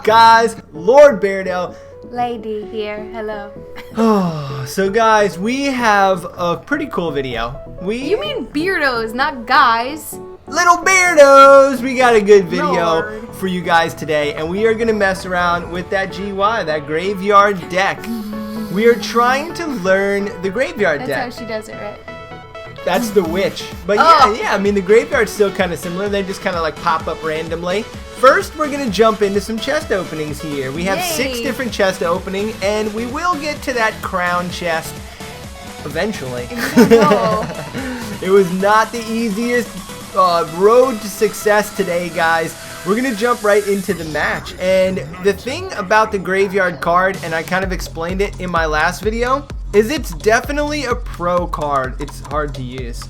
guys? Lord Beardo. Lady here, hello. So guys, we have a pretty cool video. You mean beardos, not guys. Little beardos! We got a good video Lord. for you guys today, and we are going to mess around with that GY, that graveyard deck. We are trying to learn the graveyard deck. That's how she does it, right? That's the witch. But yeah, I mean, the graveyard's still kind of similar. They just kind of like pop up randomly. First, we're going to jump into some chest openings here. We have 6 different chest opening, and we will get to that crown chest eventually. It was not the easiest road to success today, guys. We're going to jump right into the match. And the thing about the graveyard card, and I kind of explained it in my last video, is it's definitely a pro card. It's hard to use.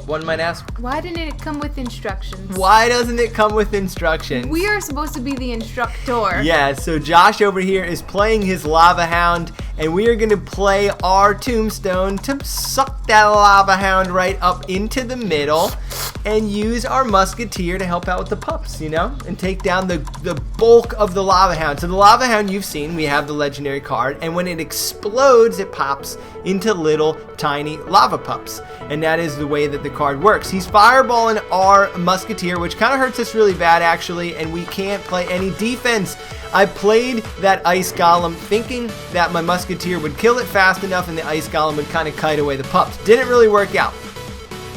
One might ask, why didn't it come with instructions? Why doesn't it come with instructions? We are supposed to be the instructor. Yeah, so Josh over here is playing his Lava Hound, and we are going to play our Tombstone to suck that Lava Hound right up into the middle and use our Musketeer to help out with the pups, you know, and take down the bulk of the Lava Hound. So the Lava Hound you've seen, we have the legendary card, and when it explodes, it pops into little tiny lava pups, and that is the way that the card works. He's fireballing our Musketeer, which kind of hurts us really bad actually, and we can't play any defense. I played that Ice Golem thinking that my Musketeer would kill it fast enough and the Ice Golem would kind of kite away the pups. Didn't really work out.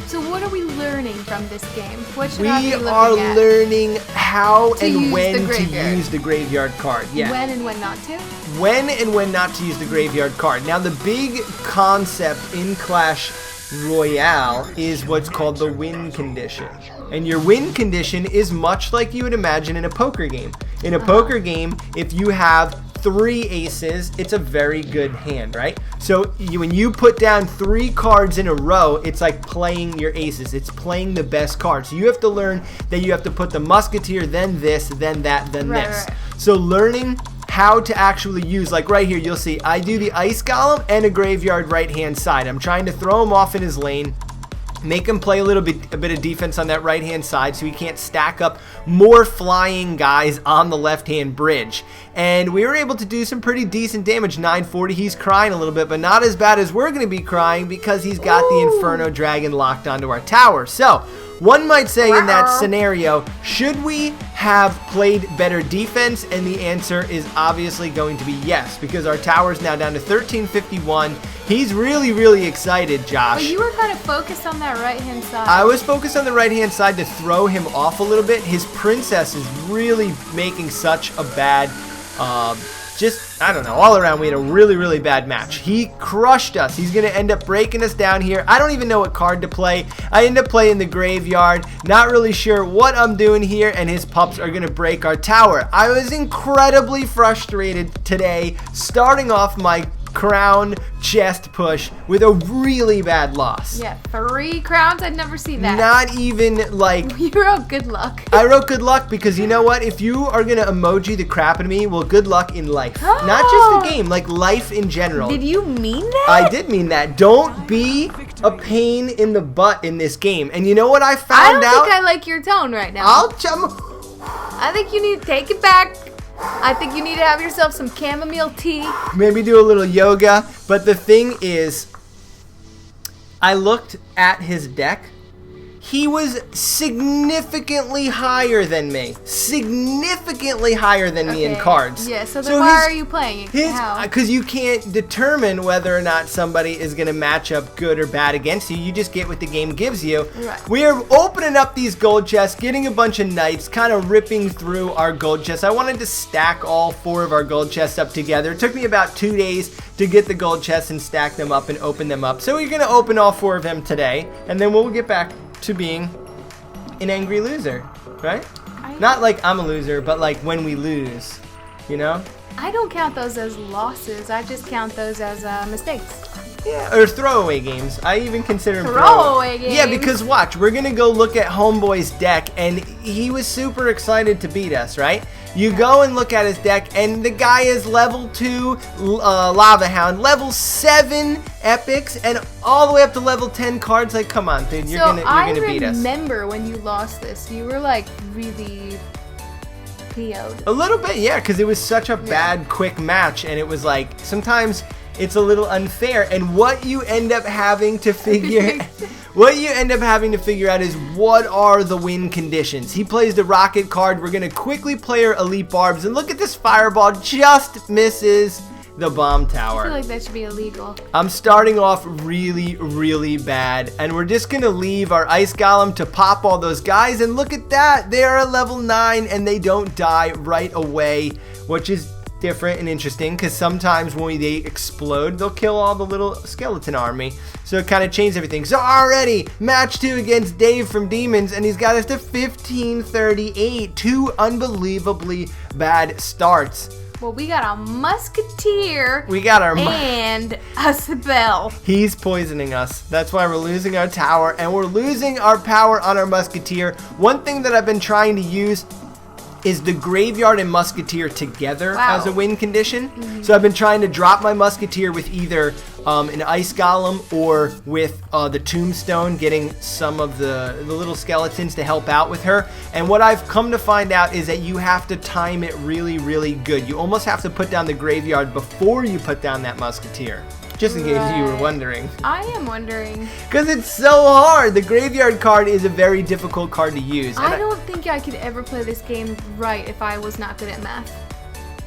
So what are we learning from this game? What should we I be looking are at? learning how and when to graveyard. use the graveyard card. Yeah. When and when not to? When and when not to use the graveyard card. Now the big concept in Clash Royale is what's called the win condition. And your win condition is much like you would imagine in a poker game. In a poker game, if you have 3 aces, it's a very good hand, right? So when you put down 3 cards in a row, it's like playing your aces. It's playing the best card. So you have to learn that you have to put the Musketeer, then this, then that, then this. Right. So learning how to actually use, like right here, you'll see I do the Ice Golem and a graveyard right hand side. I'm trying to throw him off in his lane, make him play a bit of defense on that right hand side so he can't stack up more flying guys on the left hand bridge. And we were able to do some pretty decent damage. 940. He's crying a little bit, but not as bad as we're going to be crying because he's got the Inferno Dragon locked onto our tower. So one might say in that scenario, should we have played better defense? And the answer is obviously going to be yes, because our tower is now down to 1351. He's really, really excited, Josh. But you were kind of focused on that right-hand side. I was focused on the right-hand side to throw him off a little bit. His princess is really making such a bad, I don't know, all around we had a really, really bad match. He crushed us. He's going to end up breaking us down here. I don't even know what card to play. I end up playing the graveyard. Not really sure what I'm doing here, and his pups are going to break our tower. I was incredibly frustrated today, starting off my crown chest push with a really bad loss. Yeah, 3 crowns? I'd never seen that. Not even like... You wrote good luck. I wrote good luck because you know what? If you are going to emoji the crap out of me, well, good luck in life. Not just the game, like life in general. Did you mean that? I did mean that. Don't be a pain in the butt in this game. And you know what I found out? I don't think I like your tone right now. I think you need to take it back. I think you need to have yourself some chamomile tea. Maybe do a little yoga. But the thing is, I looked at his deck. He was significantly higher than me. Significantly higher than me in cards. Yeah, so then why are you playing? Because you can't determine whether or not somebody is going to match up good or bad against you. You just get what the game gives you. Right. We are opening up these gold chests, getting a bunch of knights, kind of ripping through our gold chests. I wanted to stack all 4 of our gold chests up together. It took me about 2 days to get the gold chests and stack them up and open them up. So we're going to open all 4 of them today, and then we'll get back to being an angry loser, right? Not like I'm a loser, but like when we lose, you know? I don't count those as losses. I just count those as mistakes. Yeah, or throwaway games. I even consider them throwaway games. Yeah, because watch, we're gonna go look at Homeboy's deck, and he was super excited to beat us, right? You go and look at his deck, and the guy is level 2 Lava Hound, level 7 epics, and all the way up to level 10 cards. Like, come on, dude, you're gonna beat us. I remember when you lost this, you were like really PO'd. A little bit, yeah, because it was such a bad, quick match, and it was like, sometimes it's a little unfair, and what you end up having to figure... What you end up having to figure out is what are the win conditions. He plays the rocket card. We're going to quickly play our elite barbs, and look at this fireball, just misses the bomb tower. I feel like that should be illegal. I'm starting off really, really bad, and we're just going to leave our ice golem to pop all those guys, and look at that. They are a level 9, and they don't die right away, which is different and interesting because sometimes when they explode, they'll kill all the little skeleton army. So it kind of changed everything. So already, match 2 against Dave from Demons, and he's got us to 1538. 2 unbelievably bad starts. Well, we got a musketeer. We got our and a spell. He's poisoning us. That's why we're losing our tower, and we're losing our power on our musketeer. One thing that I've been trying to use is the graveyard and musketeer together as a win condition. So I've been trying to drop my musketeer with either an ice golem or with the tombstone, getting some of the little skeletons to help out with her. And what I've come to find out is that you have to time it really, really good. You almost have to put down the graveyard before you put down that musketeer. Just in case you were wondering. I am wondering. Because it's so hard. The graveyard card is a very difficult card to use. I don't think I could ever play this game right if I was not good at math.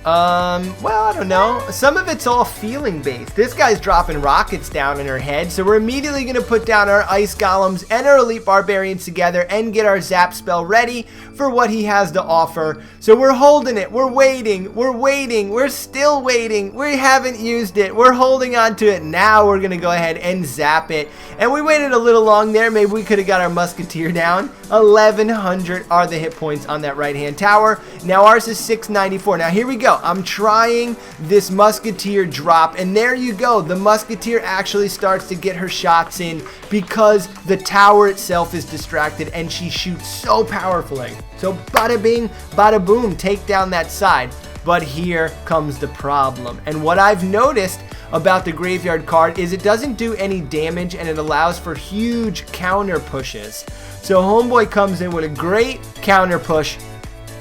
Well, I don't know. Some of it's all feeling based. This guy's dropping rockets down in her head, so we're immediately going to put down our ice golems and our elite barbarians together and get our zap spell ready for what he has to offer. So we're holding it. We're waiting. We're waiting. We're still waiting. We haven't used it. We're holding on to it. Now we're going to go ahead and zap it. And we waited a little long there. Maybe we could have got our musketeer down. 1100 are the hit points on that right-hand tower. Now ours is 694. Now here we go. I'm trying this musketeer drop, and there you go. The musketeer actually starts to get her shots in because the tower itself is distracted, and she shoots so powerfully. So bada bing, bada boom, take down that side. But here comes the problem. And what I've noticed about the graveyard card is it doesn't do any damage, and it allows for huge counter pushes. So homeboy comes in with a great counter push.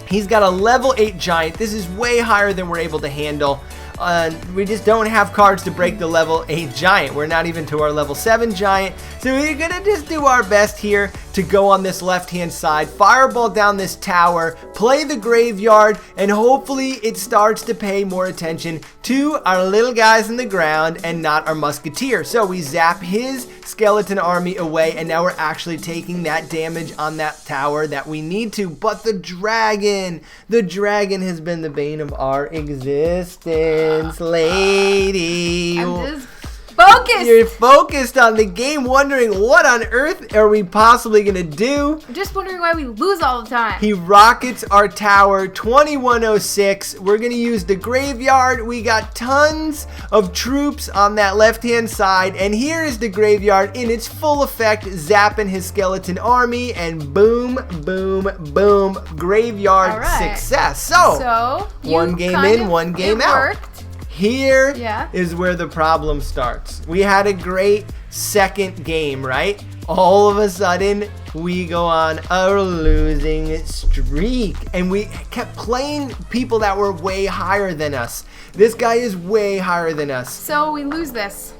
He's got a level 8 giant. This is way higher than we're able to handle. We just don't have cards to break the level 8 giant. We're not even to our level 7 giant. So we're going to just do our best here to go on this left-hand side, fireball down this tower, play the graveyard, and hopefully it starts to pay more attention to our little guys in the ground and not our musketeer. So we zap his skeleton army away, and now we're actually taking that damage on that tower that we need to. But the dragon has been the bane of our existence, lady. I'm just focused. You're focused on the game, wondering what on earth are we possibly gonna do. I'm just wondering why we lose all the time. He rockets our tower, 2106. We're gonna use the graveyard. We got tons of troops on that left-hand side, and here is the graveyard in its full effect, zapping his skeleton army, and boom, boom, boom, graveyard success. So one game in, one game out. Worked. Here is where the problem starts. We had a great second game, right? All of a sudden, we go on a losing streak. And we kept playing people that were way higher than us. This guy is way higher than us. So we lose this.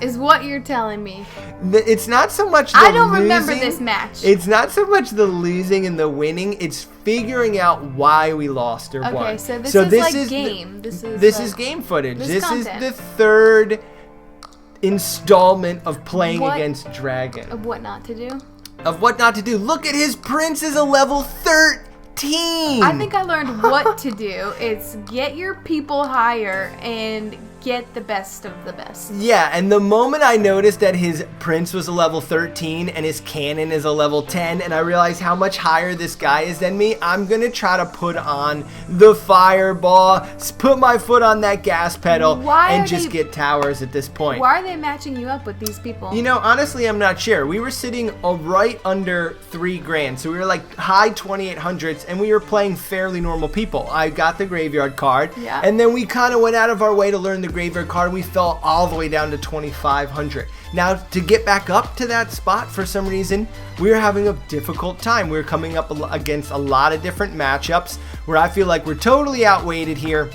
Is what you're telling me. It's not so much the I don't remember this match. It's not so much the losing and the winning. It's figuring out why we lost or won. Okay, so this is like game. This is game footage. This is the third installment of playing against Dragon. Of what not to do? Of what not to do. Look at his prince is a level 13. I think I learned what to do. It's get your people higher and get the best of the best. Yeah, and the moment I noticed that his prince was a level 13 and his cannon is a level 10, and I realized how much higher this guy is than me, I'm gonna try to put on the fireball, put my foot on that gas pedal, and just get towers at this point. Why are they matching you up with these people? You know, honestly, I'm not sure. We were sitting right under $3,000, so we were like high 2800s, and we were playing fairly normal people. I got the graveyard card, and then we kind of went out of our way to learn the graveyard card, we fell all the way down to 2,500. Now, to get back up to that spot, for some reason, we were having a difficult time. We were coming up against a lot of different matchups where I feel like we're totally outweighed here.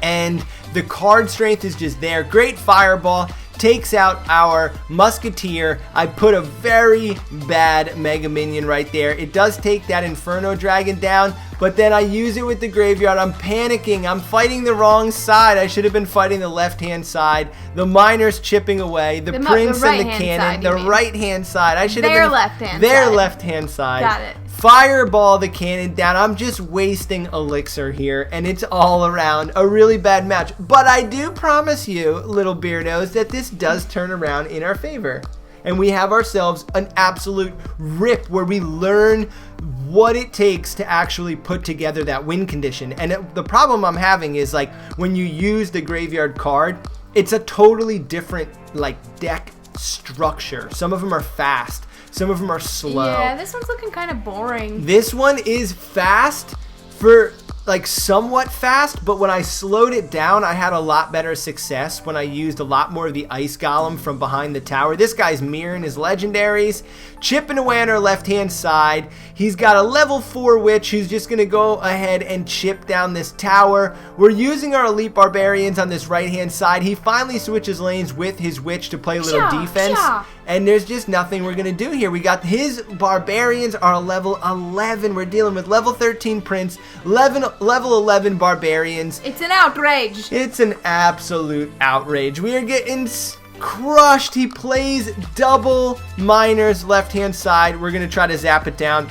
And the card strength is just there. Great fireball. Takes out our musketeer. I put a very bad mega minion right there. It does take that inferno dragon down, but then I use it with the graveyard. I'm panicking. I'm fighting the wrong side. I should have been fighting the left-hand side. The miner's chipping away. The prince and the cannon. The right-hand side. I should have been their left-hand side. Got it. Fireball the cannon down. I'm just wasting elixir here, and it's all around a really bad match. But I do promise you, little beardos, that this does turn around in our favor. And we have ourselves an absolute rip where we learn what it takes to actually put together that win condition. And the problem I'm having is, like, when you use the graveyard card, it's a totally different, like, deck structure. Some of them are fast. Some of them are slow. Yeah, this one's looking kind of boring. This one is fast for, like, somewhat fast, but when I slowed it down, I had a lot better success when I used a lot more of the ice golem from behind the tower. This guy's mirroring his legendaries, chipping away on our left-hand side. He's got a level 4 witch who's just going to go ahead and chip down this tower. We're using our elite barbarians on this right-hand side. He finally switches lanes with his witch to play a little defense. And there's just nothing we're going to do here. We got his barbarians are level 11. We're dealing with level 13 prince, level 11 barbarians. It's an outrage. It's an absolute outrage. We are getting crushed. He plays double miners left-hand side. We're going to try to zap it down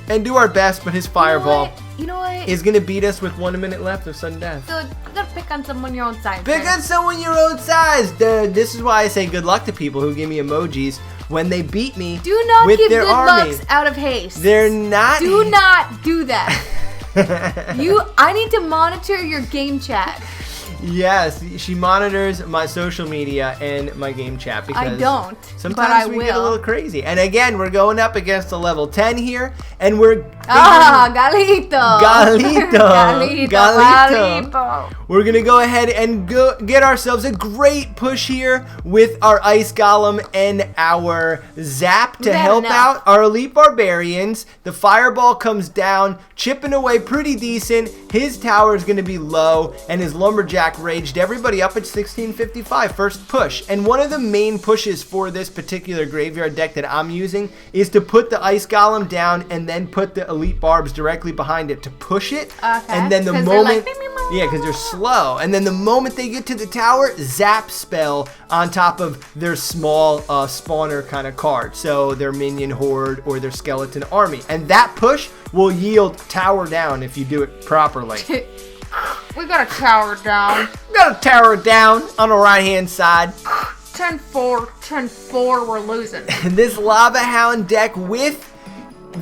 and do our best, but his fireball is going to beat us with 1 minute left of sudden death. So you gotta pick on someone your own size. Pick on someone your own size. This is why I say good luck to people who give me emojis when they beat me. Do not with give their good army. lucks out of haste. They're not. Do not do that. I need to monitor your game chat. Yes, she monitors my social media and my game chat because I don't. Sometimes we get a little crazy. And again, we're going up against a level 10 here, and we're Galito. We're gonna go ahead and get ourselves a great push here with our ice golem and our zap to help out our elite barbarians. The fireball comes down, chipping away pretty decent. His tower is gonna be low, and his lumberjack raged everybody up at 1655 first push. And one of the main pushes for this particular graveyard deck that I'm using is to put the ice golem down and then put the elite barbs directly behind it to push it. Okay. And then the moment because they're slow, and then the moment they get to the tower, zap spell on top of their small spawner kind of card, so their minion horde or their skeleton army, and that push will yield tower down if you do it properly. We got a tower down. Got a tower down on the right-hand side. 10-4, 10-4, we're losing. This Lava Hound deck with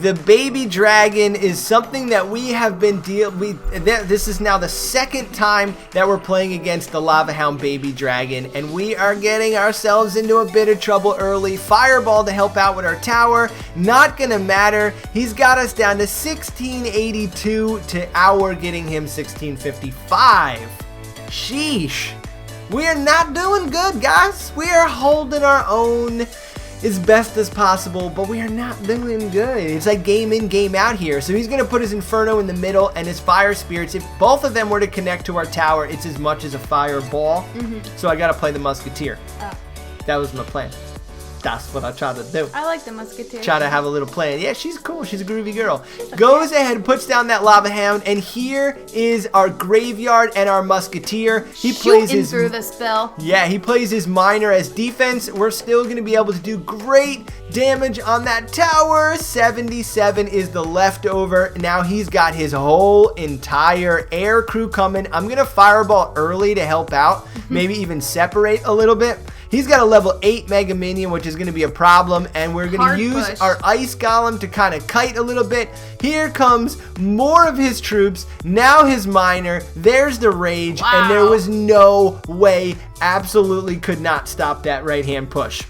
the baby dragon is something that we have been this is now the second time that we're playing against the Lava Hound baby dragon, and we are getting ourselves into a bit of trouble early. Fireball to help out with our tower, not gonna matter. He's got us down to 1682 to our getting him 1655. Sheesh. We are not doing good, guys. We are holding our own as best as possible, but we are not doing good. It's like game in, game out here. So he's going to put his Inferno in the middle and his Fire Spirits. If both of them were to connect to our tower, it's as much as a fireball. So I got to play the Musketeer. That was my plan. That's what I try to do. I like the Musketeer. Try to have a little plan. Yeah, she's cool. She's a groovy girl. Goes ahead, puts down that Lava Hound, and here is our Graveyard and our Musketeer. He plays his through the spell. Yeah, he plays his Miner as defense. We're still going to be able to do great damage on that tower. 77 is the leftover. Now he's got his whole entire air crew coming. I'm going to Fireball early to help out. Maybe even separate a little bit. He's got a level 8 Mega Minion, which is going to be a problem, and we're going to use our Ice Golem to kind of kite a little bit. Here comes more of his troops, now his Miner, there's the Rage, and there was no way, absolutely could not stop that right-hand push.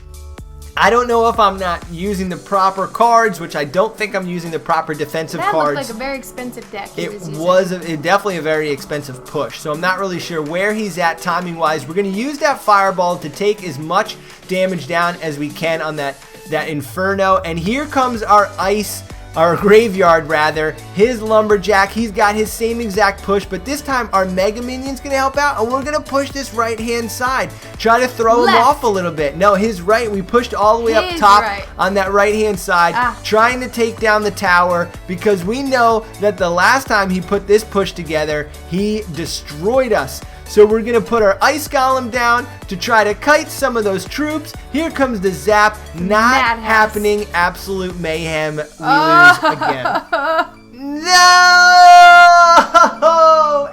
I don't know if I'm not using the proper cards, which I don't think I'm using the proper defensive cards. That looked like a very expensive deck. It was definitely a very expensive push, so I'm not really sure where he's at timing-wise. We're going to use that fireball to take as much damage down as we can on that Inferno, and here comes our graveyard rather, his lumberjack. He's got his same exact push, but this time our mega minion's gonna help out, and we're gonna push this right hand side, try to throw him off a little bit. No, his right, we pushed all the way up top on that right hand side, trying to take down the tower, because we know that the last time he put this push together, he destroyed us. So we're going to put our ice golem down to try to kite some of those troops. Here comes the zap. Not happening. Absolute mayhem. We lose again. No!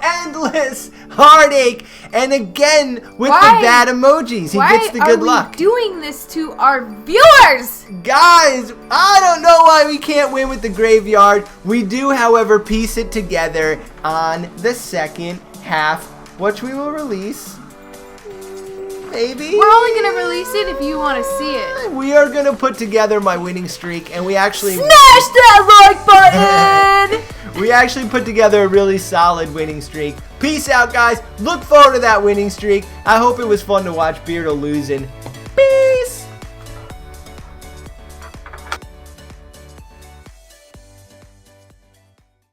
Endless heartache. And again with the bad emojis. He gets the good luck. Why are we doing this to our viewers? Guys, I don't know why we can't win with the graveyard. We do, however, piece it together on the second half, which we will release. Maybe. We're only going to release it if you want to see it. We are going to put together my winning streak, and we actually... Smash that like button! We actually put together a really solid winning streak. Peace out, guys. Look forward to that winning streak. I hope it was fun to watch Beardo losing.